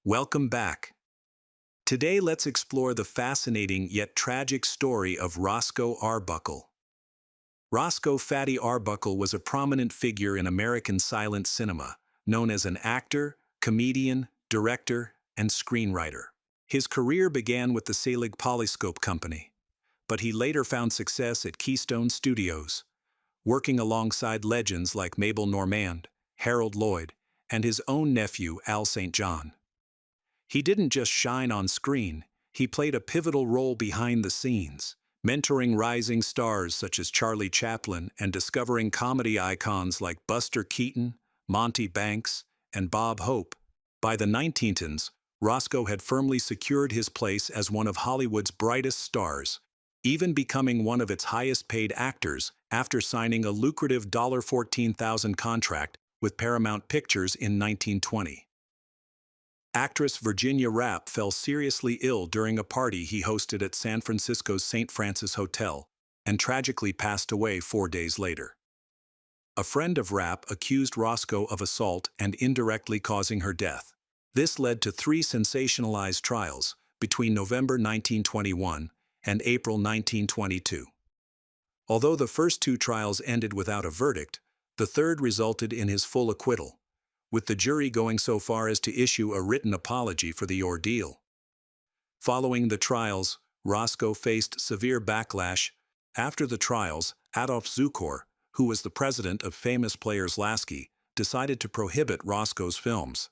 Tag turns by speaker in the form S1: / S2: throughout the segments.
S1: Welcome back. Today let's explore the fascinating yet tragic story of Roscoe Arbuckle. Roscoe "Fatty" Arbuckle was a prominent figure in American silent cinema, known as an actor, comedian, director, and screenwriter. His career began with the Selig Polyscope Company, but he later found success at Keystone Studios, working alongside legends like Mabel Normand, Harold Lloyd, and his own nephew Al St. John. He didn't just shine on screen, he played a pivotal role behind the scenes, mentoring rising stars such as Charlie Chaplin and discovering comedy icons like Buster Keaton, Monty Banks, and Bob Hope. By the 1910s, Roscoe had firmly secured his place as one of Hollywood's brightest stars, even becoming one of its highest-paid actors after signing a lucrative $14,000 contract with Paramount Pictures in 1920. Actress Virginia Rappe fell seriously ill during a party he hosted at San Francisco's St. Francis Hotel and tragically passed away 4 days later. A friend of Rappe accused Roscoe of assault and indirectly causing her death. This led to 3 sensationalized trials between November 1921 and April 1922. Although the first 2 trials ended without a verdict, the third resulted in his full acquittal, with the jury going so far as to issue a written apology for the ordeal. Following the trials, Roscoe faced severe backlash. After the trials, Adolf Zukor, who was the president of Famous Players Lasky, decided to prohibit Roscoe's films.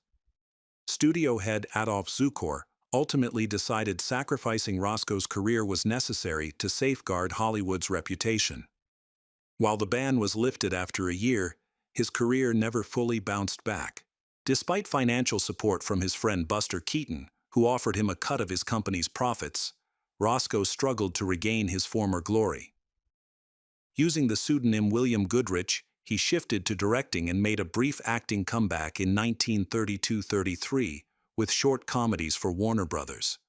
S1: Studio head Adolf Zukor ultimately decided sacrificing Roscoe's career was necessary to safeguard Hollywood's reputation. While the ban was lifted after a year, his career never fully bounced back. Despite financial support from his friend Buster Keaton, who offered him a cut of his company's profits, Roscoe struggled to regain his former glory. Using the pseudonym William Goodrich, he shifted to directing and made a brief acting comeback in 1932-33 with short comedies for Warner Brothers.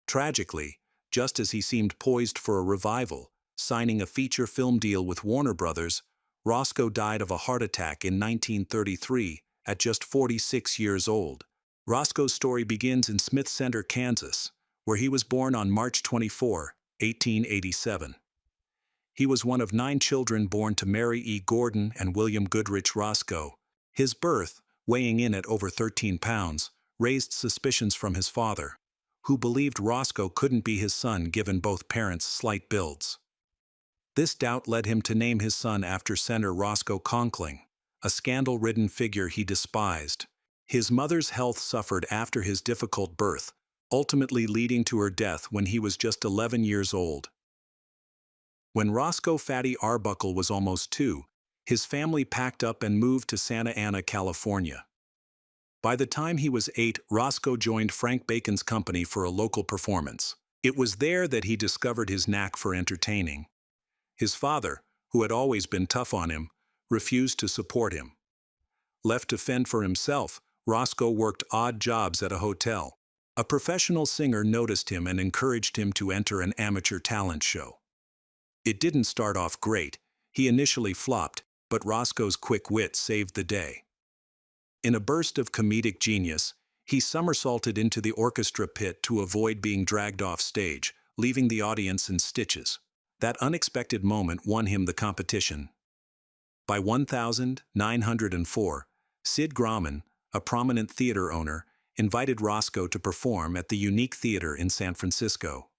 S1: Tragically, just as he seemed poised for a revival, signing a feature film deal with Warner Brothers, Roscoe died of a heart attack in 1933 at just 46 years old. Roscoe's story begins in Smith Center, Kansas, where he was born on March 24, 1887. He was one of 9 children born to Mary E. Gordon and William Goodrich Roscoe. His birth, weighing in at over 13 pounds, raised suspicions from his father, who believed Roscoe couldn't be his son given both parents' slight builds. This doubt led him to name his son after Senator Roscoe Conkling, a scandal-ridden figure he despised. His mother's health suffered after his difficult birth, ultimately leading to her death when he was just 11 years old. When Roscoe "Fatty" Arbuckle was almost 2, his family packed up and moved to Santa Ana, California. By the time he was 8, Roscoe joined Frank Bacon's company for a local performance. It was there that he discovered his knack for entertaining. His father, who had always been tough on him, refused to support him. Left to fend for himself, Roscoe worked odd jobs at a hotel. A professional singer noticed him and encouraged him to enter an amateur talent show. It didn't start off great. He initially flopped, but Roscoe's quick wit saved the day. In a burst of comedic genius, he somersaulted into the orchestra pit to avoid being dragged off stage, leaving the audience in stitches. That unexpected moment won him the competition. By 1904, Sid Grauman, a prominent theater owner, invited Roscoe to perform at the Unique Theater in San Francisco.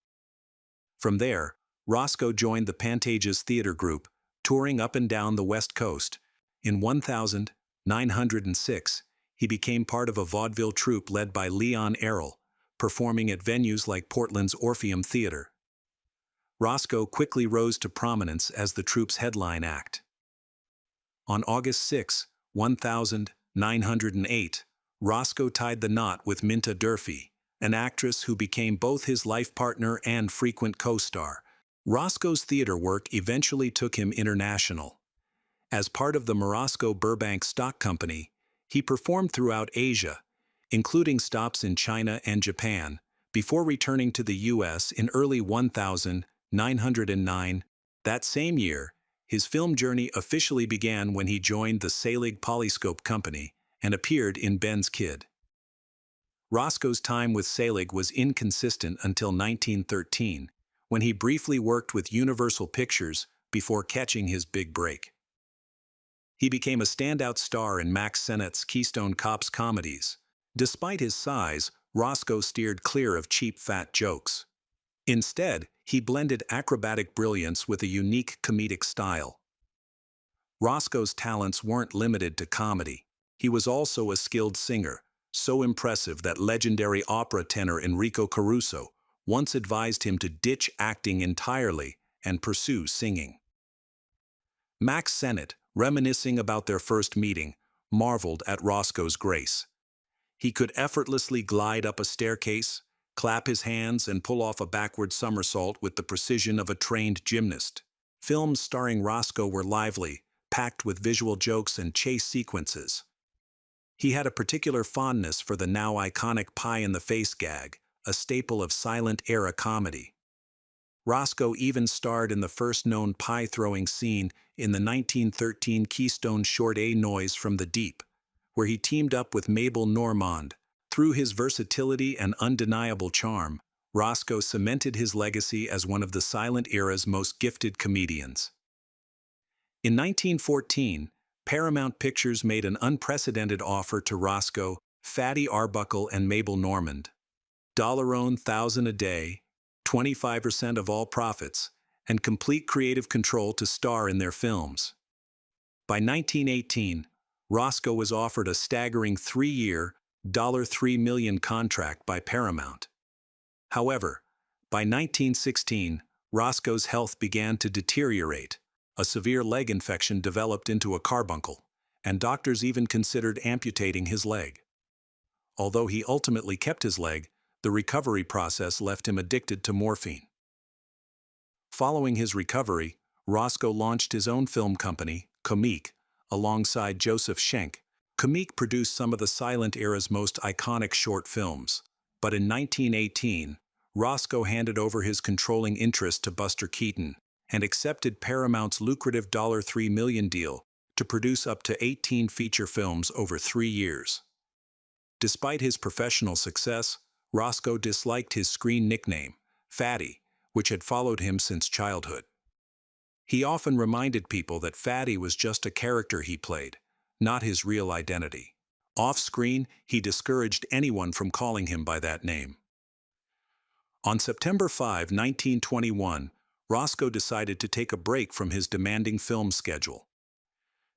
S1: From there, Roscoe joined the Pantages Theater Group, touring up and down the West Coast. In 1906, he became part of a vaudeville troupe led by Leon Errol, performing at venues like Portland's Orpheum Theater. Roscoe quickly rose to prominence as the troupe's headline act. On August 6, 1908, Roscoe tied the knot with Minta Durfee, an actress who became both his life partner and frequent co-star. Roscoe's theater work eventually took him international. As part of the Roscoe Burbank Stock Company, he performed throughout Asia, including stops in China and Japan, before returning to the U.S. in early 1909. That same year, his film journey officially began when he joined the Selig Polyscope Company and appeared in Ben's Kid. Roscoe's time with Selig was inconsistent until 1913, when he briefly worked with Universal Pictures before catching his big break. He became a standout star in Max Sennett's Keystone Cops comedies. Despite his size, Roscoe steered clear of cheap fat jokes. Instead, he blended acrobatic brilliance with a unique comedic style. Roscoe's talents weren't limited to comedy. He was also a skilled singer, so impressive that legendary opera tenor Enrico Caruso once advised him to ditch acting entirely and pursue singing. Max Sennett, reminiscing about their first meeting, marveled at Roscoe's grace. He could effortlessly glide up a staircase, clap his hands, and pull off a backward somersault with the precision of a trained gymnast. Films starring Roscoe were lively, packed with visual jokes and chase sequences. He had a particular fondness for the now iconic pie-in-the-face gag, a staple of silent-era comedy. Roscoe even starred in the first known pie-throwing scene in the 1913 Keystone short A Noise from the Deep, where he teamed up with Mabel Normand. Through his versatility and undeniable charm, Roscoe cemented his legacy as one of the silent era's most gifted comedians. In 1914, Paramount Pictures made an unprecedented offer to Roscoe, Fatty Arbuckle, and Mabel Normand. $1,000 a day, 25% of all profits, and complete creative control to star in their films. By 1918, Roscoe was offered a staggering 3-year, $3 million contract by Paramount. However, by 1916, Roscoe's health began to deteriorate. A severe leg infection developed into a carbuncle, and doctors even considered amputating his leg. Although he ultimately kept his leg, the recovery process left him addicted to morphine. Following his recovery, Roscoe launched his own film company, Comique, alongside Joseph Schenck. Comique produced some of the silent era's most iconic short films, but in 1918, Roscoe handed over his controlling interest to Buster Keaton and accepted Paramount's lucrative $3 million deal to produce up to 18 feature films over 3 years. Despite his professional success, Roscoe disliked his screen nickname, Fatty, which had followed him since childhood. He often reminded people that Fatty was just a character he played, not his real identity. Off-screen, he discouraged anyone from calling him by that name. On September 5, 1921, Roscoe decided to take a break from his demanding film schedule.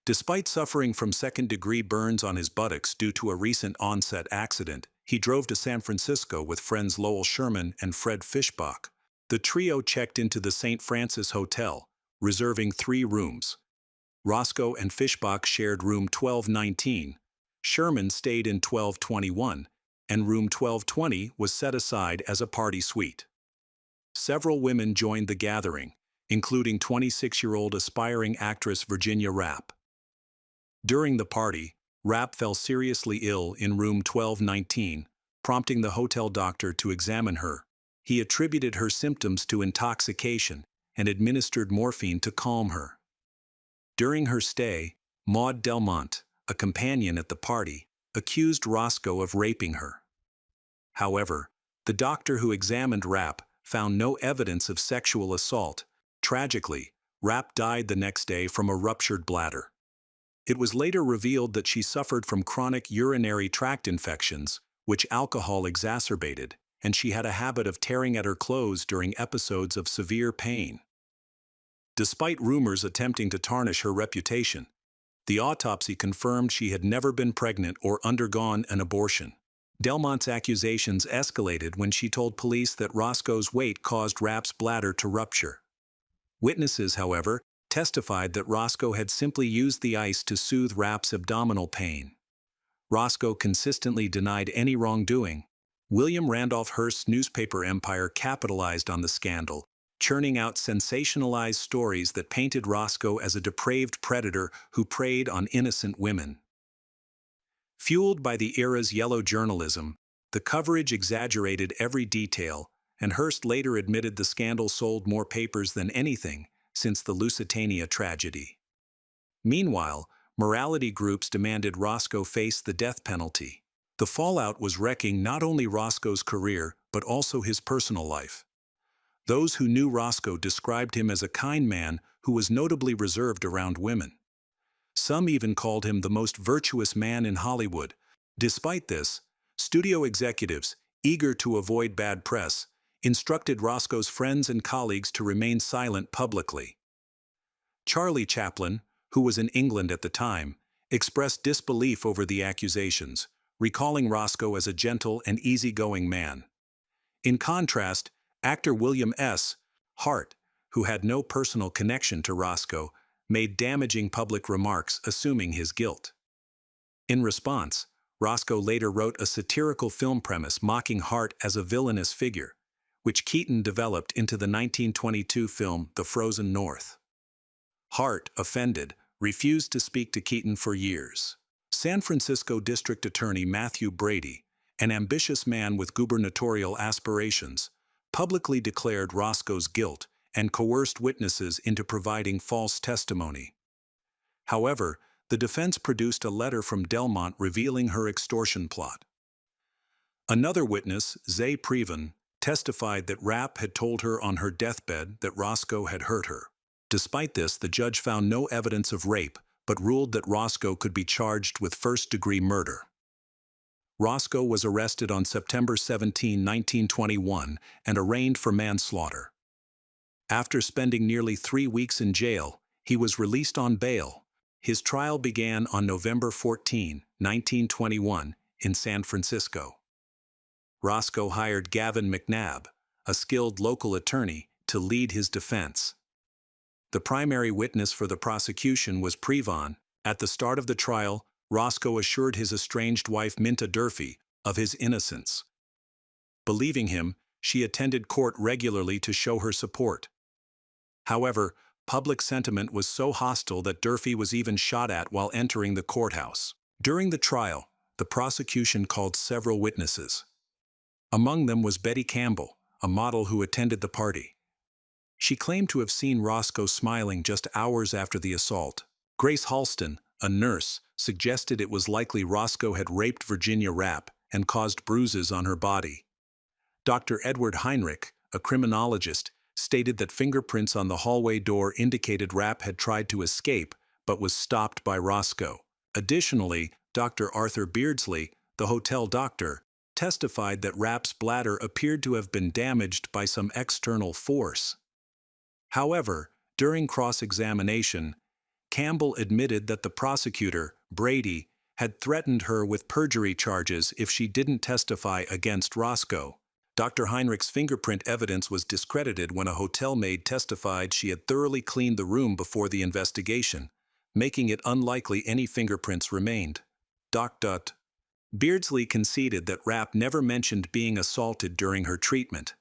S1: Despite suffering from second-degree burns on his buttocks due to a recent on-set accident, he drove to San Francisco with friends Lowell Sherman and Fred Fishbach. The trio checked into the St. Francis Hotel, reserving 3 rooms. Roscoe and Fishbach shared room 1219, Sherman stayed in 1221, and room 1220 was set aside as a party suite. Several women joined the gathering, including 26-year-old aspiring actress Virginia Rappe. During the party, Rappe fell seriously ill in room 1219, prompting the hotel doctor to examine her. He attributed her symptoms to intoxication and administered morphine to calm her. During her stay, Maud Delmont, a companion at the party, accused Roscoe of raping her. However, the doctor who examined Rappe found no evidence of sexual assault. Tragically, Rappe died the next day from a ruptured bladder. It was later revealed that she suffered from chronic urinary tract infections, which alcohol exacerbated, and she had a habit of tearing at her clothes during episodes of severe pain. Despite rumors attempting to tarnish her reputation, the autopsy confirmed she had never been pregnant or undergone an abortion. Delmont's accusations escalated when she told police that Roscoe's weight caused Rappe's bladder to rupture. Witnesses, however, testified that Roscoe had simply used the ice to soothe Rappe's abdominal pain. Roscoe consistently denied any wrongdoing. William Randolph Hearst's newspaper empire capitalized on the scandal, churning out sensationalized stories that painted Roscoe as a depraved predator who preyed on innocent women. Fueled by the era's yellow journalism, the coverage exaggerated every detail, and Hearst later admitted the scandal sold more papers than anything since the Lusitania tragedy. Meanwhile, morality groups demanded Roscoe face the death penalty. The fallout was wrecking not only Roscoe's career, but also his personal life. Those who knew Roscoe described him as a kind man who was notably reserved around women. Some even called him the most virtuous man in Hollywood. Despite this, studio executives, eager to avoid bad press, instructed Roscoe's friends and colleagues to remain silent publicly. Charlie Chaplin, who was in England at the time, expressed disbelief over the accusations, recalling Roscoe as a gentle and easygoing man. In contrast, actor William S. Hart, who had no personal connection to Roscoe, made damaging public remarks assuming his guilt. In response, Roscoe later wrote a satirical film premise mocking Hart as a villainous figure, which Keaton developed into the 1922 film The Frozen North. Hart, offended, refused to speak to Keaton for years. San Francisco District Attorney Matthew Brady, an ambitious man with gubernatorial aspirations, publicly declared Roscoe's guilt and coerced witnesses into providing false testimony. However, the defense produced a letter from Delmont revealing her extortion plot. Another witness, Zay Previn, testified that Rapp had told her on her deathbed that Roscoe had hurt her. Despite this, the judge found no evidence of rape, but ruled that Roscoe could be charged with first-degree murder. Roscoe was arrested on September 17, 1921, and arraigned for manslaughter. After spending nearly 3 weeks in jail, he was released on bail. His trial began on November 14, 1921, in San Francisco. Roscoe hired Gavin McNabb, a skilled local attorney, to lead his defense. The primary witness for the prosecution was Previn. At the start of the trial, Roscoe assured his estranged wife Minta Durfee of his innocence. Believing him, she attended court regularly to show her support. However, public sentiment was so hostile that Durfee was even shot at while entering the courthouse. During the trial, the prosecution called several witnesses. Among them was Betty Campbell, a model who attended the party. She claimed to have seen Roscoe smiling just hours after the assault. Grace Halston, a nurse, suggested it was likely Roscoe had raped Virginia Rapp and caused bruises on her body. Dr. Edward Heinrich, a criminologist, stated that fingerprints on the hallway door indicated Rapp had tried to escape but was stopped by Roscoe. Additionally, Dr. Arthur Beardsley, the hotel doctor, testified that Rapp's bladder appeared to have been damaged by some external force. However, during cross-examination, Campbell admitted that the prosecutor, Brady, had threatened her with perjury charges if she didn't testify against Roscoe. Dr. Heinrich's fingerprint evidence was discredited when a hotel maid testified she had thoroughly cleaned the room before the investigation, making it unlikely any fingerprints remained. Beardsley conceded that Rapp never mentioned being assaulted during her treatment.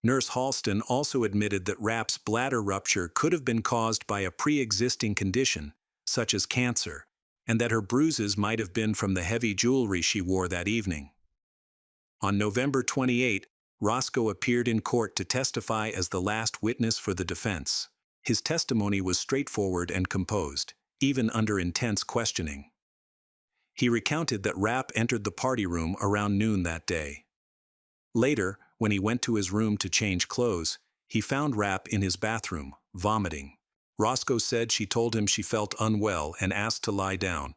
S1: Nurse Halston also admitted that Rapp's bladder rupture could have been caused by a pre-existing condition, such as cancer, and that her bruises might have been from the heavy jewelry she wore that evening. On November 28, Roscoe appeared in court to testify as the last witness for the defense. His testimony was straightforward and composed, even under intense questioning. He recounted that Rapp entered the party room around noon that day. Later, when he went to his room to change clothes, he found Rapp in his bathroom, vomiting. Roscoe said she told him she felt unwell and asked to lie down.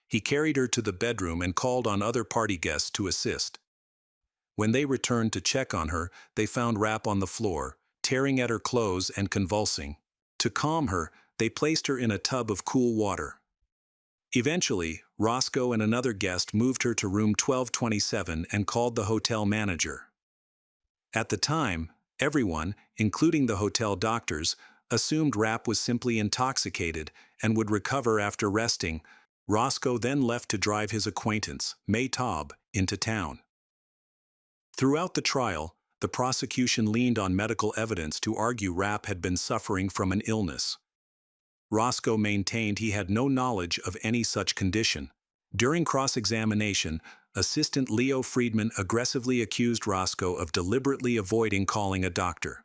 S1: He carried her to the bedroom and called on other party guests to assist. When they returned to check on her, they found Rapp on the floor, tearing at her clothes and convulsing. To calm her, they placed her in a tub of cool water. Eventually, Roscoe and another guest moved her to room 1227 and called the hotel manager. At the time, everyone, including the hotel doctors, assumed Rapp was simply intoxicated and would recover after resting. Roscoe then left to drive his acquaintance, May Taub, into town. Throughout the trial, the prosecution leaned on medical evidence to argue Rapp had been suffering from an illness. Roscoe maintained he had no knowledge of any such condition. During cross-examination, Assistant Leo Friedman aggressively accused Roscoe of deliberately avoiding calling a doctor.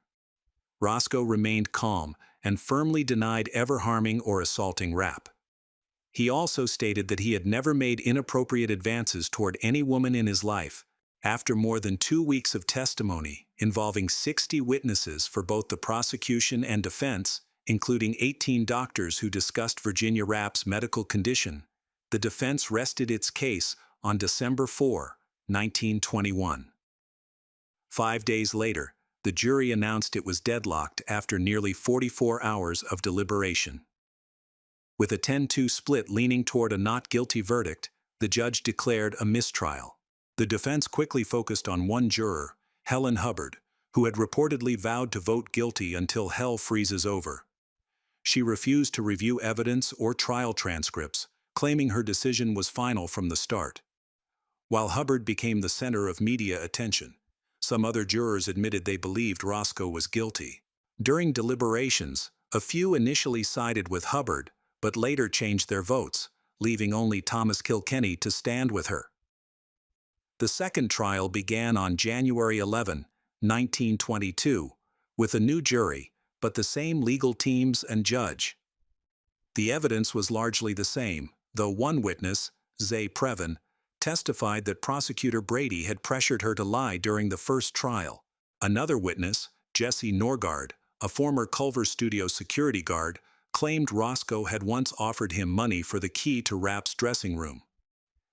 S1: Roscoe remained calm and firmly denied ever harming or assaulting Rapp. He also stated that he had never made inappropriate advances toward any woman in his life. After more than 2 weeks of testimony, involving 60 witnesses for both the prosecution and defense, including 18 doctors who discussed Virginia Rapp's medical condition, the defense rested its case on December 4, 1921. 5 days later, the jury announced it was deadlocked after nearly 44 hours of deliberation. With a 10-2 split leaning toward a not guilty verdict, the judge declared a mistrial. The defense quickly focused on one juror, Helen Hubbard, who had reportedly vowed to vote guilty until hell freezes over. She refused to review evidence or trial transcripts, claiming her decision was final from the start. While Hubbard became the center of media attention, some other jurors admitted they believed Roscoe was guilty. During deliberations, a few initially sided with Hubbard, but later changed their votes, leaving only Thomas Kilkenny to stand with her. The second trial began on January 11, 1922, with a new jury, but the same legal teams and judge. The evidence was largely the same, though one witness, Zay Previn, testified that Prosecutor Brady had pressured her to lie during the first trial. Another witness, Jesse Norgard, a former Culver Studio security guard, claimed Roscoe had once offered him money for the key to Rapp's dressing room.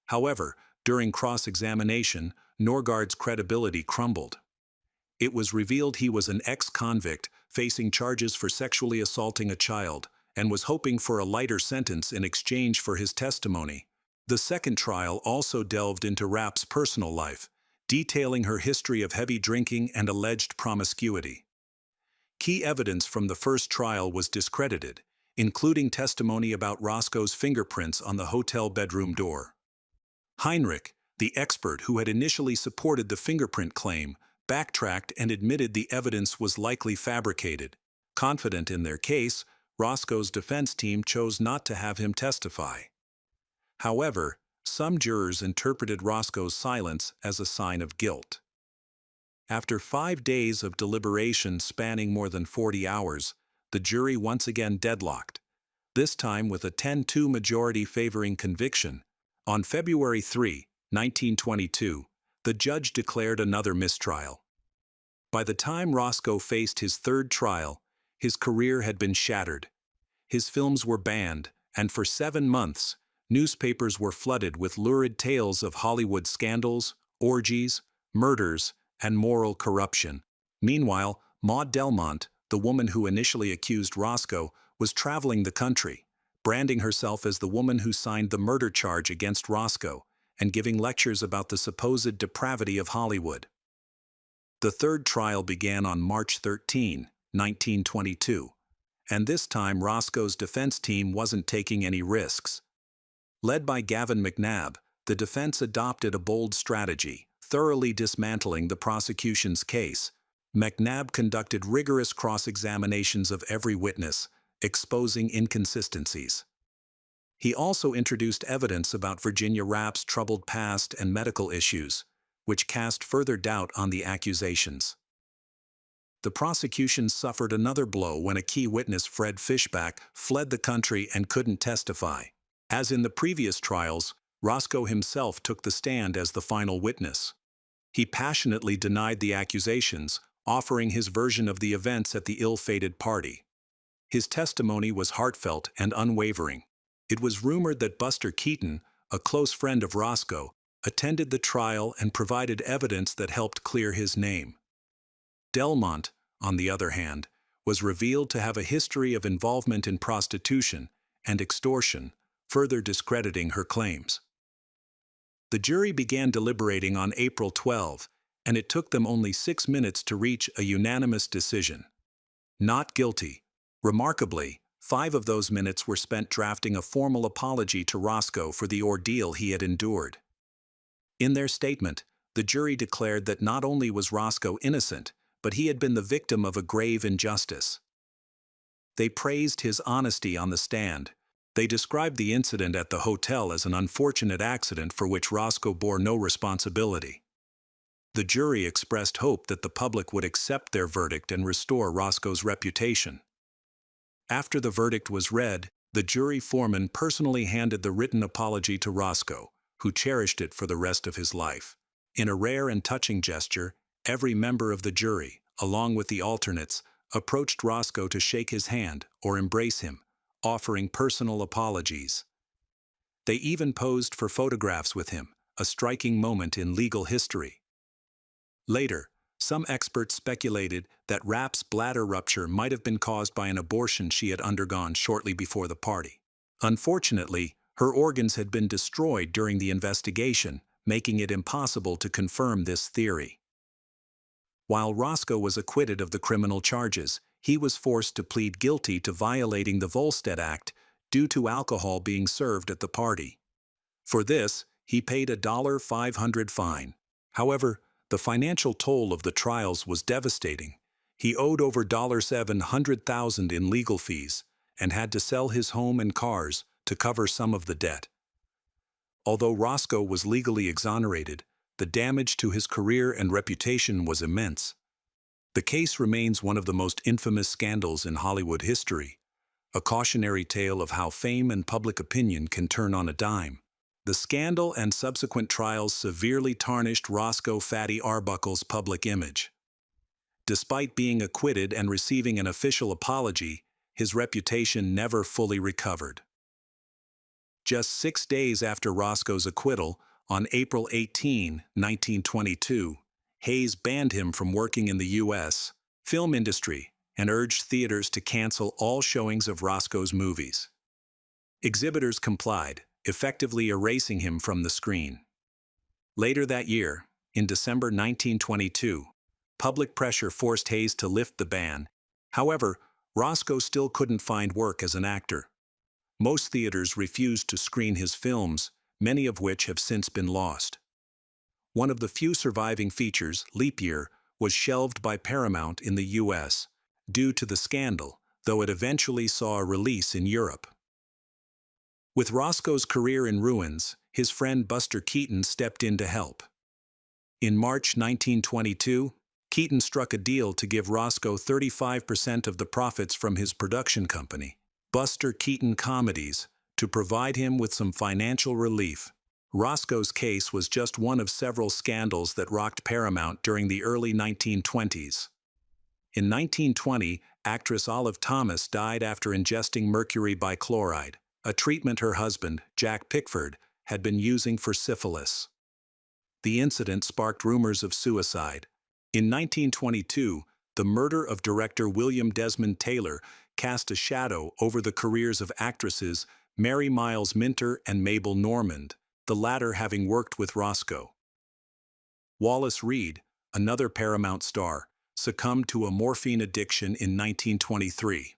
S1: However, during cross-examination, Norgard's credibility crumbled. It was revealed he was an ex-convict facing charges for sexually assaulting a child and was hoping for a lighter sentence in exchange for his testimony. The second trial also delved into Rapp's personal life, detailing her history of heavy drinking and alleged promiscuity. Key evidence from the first trial was discredited, including testimony about Roscoe's fingerprints on the hotel bedroom door. Heinrich, the expert who had initially supported the fingerprint claim, backtracked and admitted the evidence was likely fabricated. Confident in their case, Roscoe's defense team chose not to have him testify. However, some jurors interpreted Roscoe's silence as a sign of guilt. After 5 days of deliberation spanning more than 40 hours, the jury once again deadlocked, this time with a 10-2 majority favoring conviction. On February 3, 1922, the judge declared another mistrial. By the time Roscoe faced his third trial, his career had been shattered. His films were banned, and for 7 months, newspapers were flooded with lurid tales of Hollywood scandals, orgies, murders, and moral corruption. Meanwhile, Maud Delmont, the woman who initially accused Roscoe, was traveling the country, branding herself as the woman who signed the murder charge against Roscoe, and giving lectures about the supposed depravity of Hollywood. The third trial began on March 13, 1922, and this time Roscoe's defense team wasn't taking any risks. Led by Gavin McNabb, the defense adopted a bold strategy, thoroughly dismantling the prosecution's case. McNabb conducted rigorous cross-examinations of every witness, exposing inconsistencies. He also introduced evidence about Virginia Rapp's troubled past and medical issues, which cast further doubt on the accusations. The prosecution suffered another blow when a key witness, Fred Fishback, fled the country and couldn't testify. As in the previous trials, Roscoe himself took the stand as the final witness. He passionately denied the accusations, offering his version of the events at the ill-fated party. His testimony was heartfelt and unwavering. It was rumored that Buster Keaton, a close friend of Roscoe, attended the trial and provided evidence that helped clear his name. Delmont, on the other hand, was revealed to have a history of involvement in prostitution and extortion, further discrediting her claims. The jury began deliberating on April 12, and it took them only 6 minutes to reach a unanimous decision. Not guilty. Remarkably, 5 of those minutes were spent drafting a formal apology to Roscoe for the ordeal he had endured. In their statement, the jury declared that not only was Roscoe innocent, but he had been the victim of a grave injustice. They praised his honesty on the stand. They described the incident at the hotel as an unfortunate accident for which Roscoe bore no responsibility. The jury expressed hope that the public would accept their verdict and restore Roscoe's reputation. After the verdict was read, The jury foreman personally handed the written apology to Roscoe, who cherished it for the rest of his life. In a rare and touching gesture, every member of the jury, along with the alternates, approached Roscoe to shake his hand or embrace him, offering personal apologies. They even posed for photographs with him, a striking moment in legal history. Later, some experts speculated that Rapp's bladder rupture might have been caused by an abortion she had undergone shortly before the party. Unfortunately, her organs had been destroyed during the investigation, making it impossible to confirm this theory. While Roscoe was acquitted of the criminal charges, he was forced to plead guilty to violating the Volstead Act due to alcohol being served at the party. For this, he paid a $500 fine. However, the financial toll of the trials was devastating. He owed over $700,000 in legal fees and had to sell his home and cars to cover some of the debt. Although Roscoe was legally exonerated, the damage to his career and reputation was immense. The case remains one of the most infamous scandals in Hollywood history, a cautionary tale of how fame and public opinion can turn on a dime. The scandal and subsequent trials severely tarnished Roscoe "Fatty" Arbuckle's public image. Despite being acquitted and receiving an official apology, his reputation never fully recovered. Just 6 days after Roscoe's acquittal, on April 18, 1922, Hayes banned him from working in the U.S. film industry and urged theaters to cancel all showings of Roscoe's movies. Exhibitors complied, effectively erasing him from the screen. Later that year, in December 1922, public pressure forced Hayes to lift the ban. However, Roscoe still couldn't find work as an actor. Most theaters refused to screen his films, many of which have since been lost. One of the few surviving features, Leap Year, was shelved by Paramount in the U.S. due to the scandal, though it eventually saw a release in Europe. With Roscoe's career in ruins, his friend Buster Keaton stepped in to help. In March 1922, Keaton struck a deal to give Roscoe 35% of the profits from his production company, Buster Keaton Comedies, to provide him with some financial relief. Roscoe's case was just one of several scandals that rocked Paramount during the early 1920s. In 1920, actress Olive Thomas died after ingesting mercury bichloride, a treatment her husband, Jack Pickford, had been using for syphilis. The incident sparked rumors of suicide. In 1922, the murder of director William Desmond Taylor cast a shadow over the careers of actresses Mary Miles Minter and Mabel Normand, the latter having worked with Roscoe. Wallace Reid, another Paramount star, succumbed to a morphine addiction in 1923.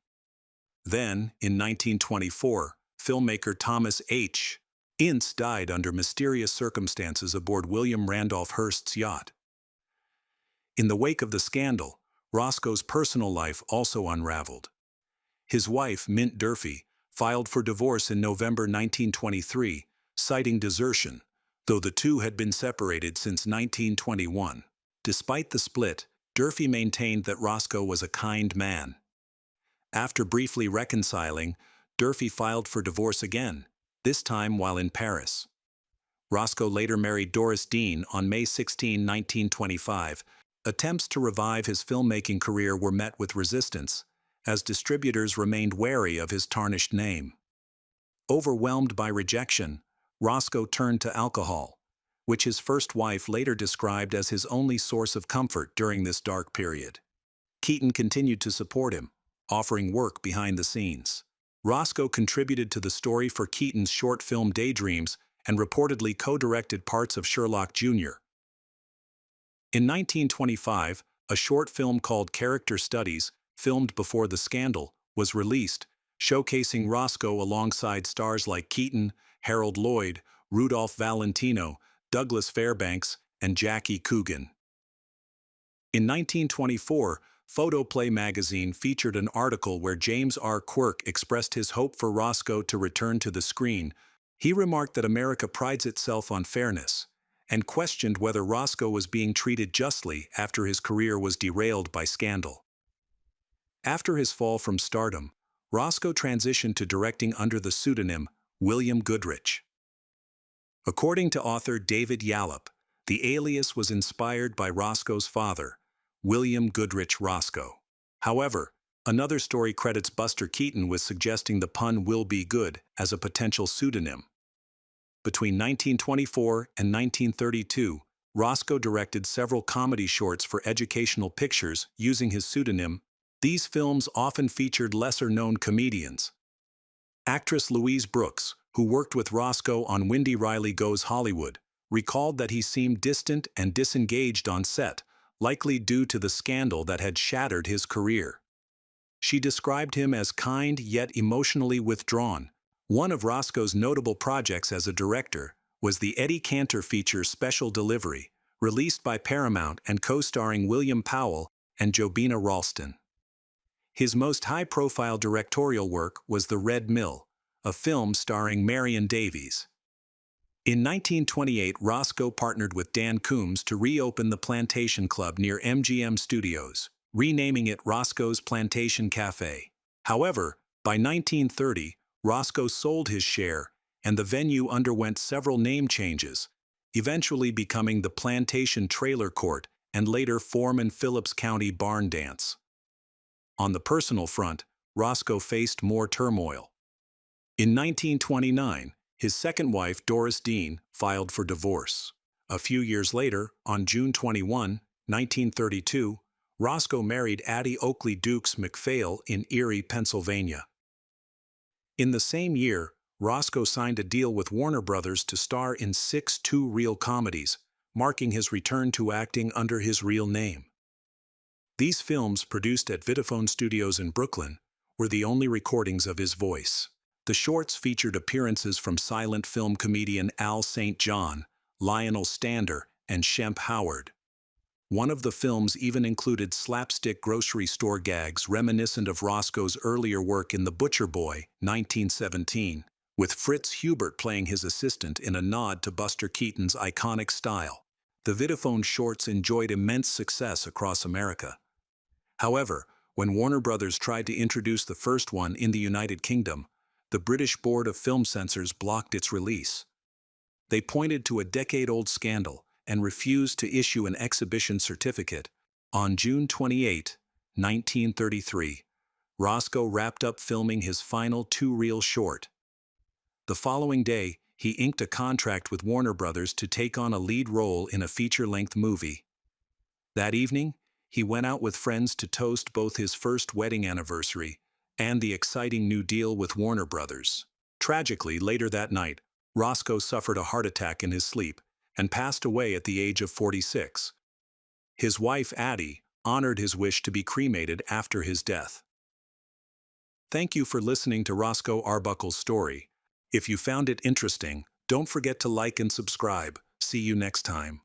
S1: Then, in 1924, filmmaker Thomas H. Ince died under mysterious circumstances aboard William Randolph Hearst's yacht. In the wake of the scandal, Roscoe's personal life also unraveled. His wife, Mint Durfee, filed for divorce in November 1923, citing desertion, though the two had been separated since 1921. Despite the split, Durfee maintained that Roscoe was a kind man. After briefly reconciling, Durfee filed for divorce again, this time while in Paris. Roscoe later married Doris Dean on May 16, 1925. Attempts to revive his filmmaking career were met with resistance, as distributors remained wary of his tarnished name. Overwhelmed by rejection, Roscoe turned to alcohol, which his first wife later described as his only source of comfort during this dark period. Keaton continued to support him, offering work behind the scenes. Roscoe contributed to the story for Keaton's short film Daydreams and reportedly co-directed parts of Sherlock Jr. In 1925, a short film called Character Studies, filmed before the scandal, was released, showcasing Roscoe alongside stars like Keaton, Harold Lloyd, Rudolph Valentino, Douglas Fairbanks, and Jackie Coogan. In 1924, Photoplay magazine featured an article where James R. Quirk expressed his hope for Roscoe to return to the screen. He remarked that America prides itself on fairness, and questioned whether Roscoe was being treated justly after his career was derailed by scandal. After his fall from stardom, Roscoe transitioned to directing under the pseudonym William Goodrich. According to author David Yallop, the alias was inspired by Roscoe's father, William Goodrich Roscoe. However, another story credits Buster Keaton with suggesting the pun "will be good" as a potential pseudonym. Between 1924 and 1932, Roscoe directed several comedy shorts for educational pictures using his pseudonym. These films often featured lesser-known comedians. Actress Louise Brooks, who worked with Roscoe on Wendy Riley Goes Hollywood, recalled that he seemed distant and disengaged on set, likely due to the scandal that had shattered his career. She described him as kind yet emotionally withdrawn. One of Roscoe's notable projects as a director was the Eddie Cantor feature Special Delivery, released by Paramount and co-starring William Powell and Jobina Ralston. His most high-profile directorial work was The Red Mill, a film starring Marion Davies. In 1928, Roscoe partnered with Dan Coombs to reopen the Plantation Club near MGM Studios, renaming it Roscoe's Plantation Cafe. However, by 1930, Roscoe sold his share, and the venue underwent several name changes, eventually becoming the Plantation Trailer Court and later Foreman Phillips County Barn Dance. On the personal front, Roscoe faced more turmoil. In 1929, his second wife, Doris Dean, filed for divorce. A few years later, on June 21, 1932, Roscoe married Addie Oakley Dukes McPhail in Erie, Pennsylvania. In the same year, Roscoe signed a deal with Warner Brothers to star in 6 two-reel comedies, marking his return to acting under his real name. These films, produced at Vitaphone Studios in Brooklyn, were the only recordings of his voice. The shorts featured appearances from silent film comedian Al St. John, Lionel Stander, and Shemp Howard. One of the films even included slapstick grocery store gags reminiscent of Roscoe's earlier work in The Butcher Boy, 1917, with Fritz Hubert playing his assistant in a nod to Buster Keaton's iconic style. The Vitaphone shorts enjoyed immense success across America. However, when Warner Brothers tried to introduce the first one in the United Kingdom, the British Board of Film Censors blocked its release. They pointed to a decade-old scandal and refused to issue an exhibition certificate. On June 28, 1933, Roscoe wrapped up filming his final two-reel short. The following day, he inked a contract with Warner Brothers to take on a lead role in a feature-length movie. That evening, he went out with friends to toast both his first wedding anniversary and the exciting new deal with Warner Brothers. Tragically, later that night, Roscoe suffered a heart attack in his sleep and passed away at the age of 46. His wife, Addie, honored his wish to be cremated after his death. Thank you for listening to Roscoe Arbuckle's story. If you found it interesting, don't forget to like and subscribe. See you next time.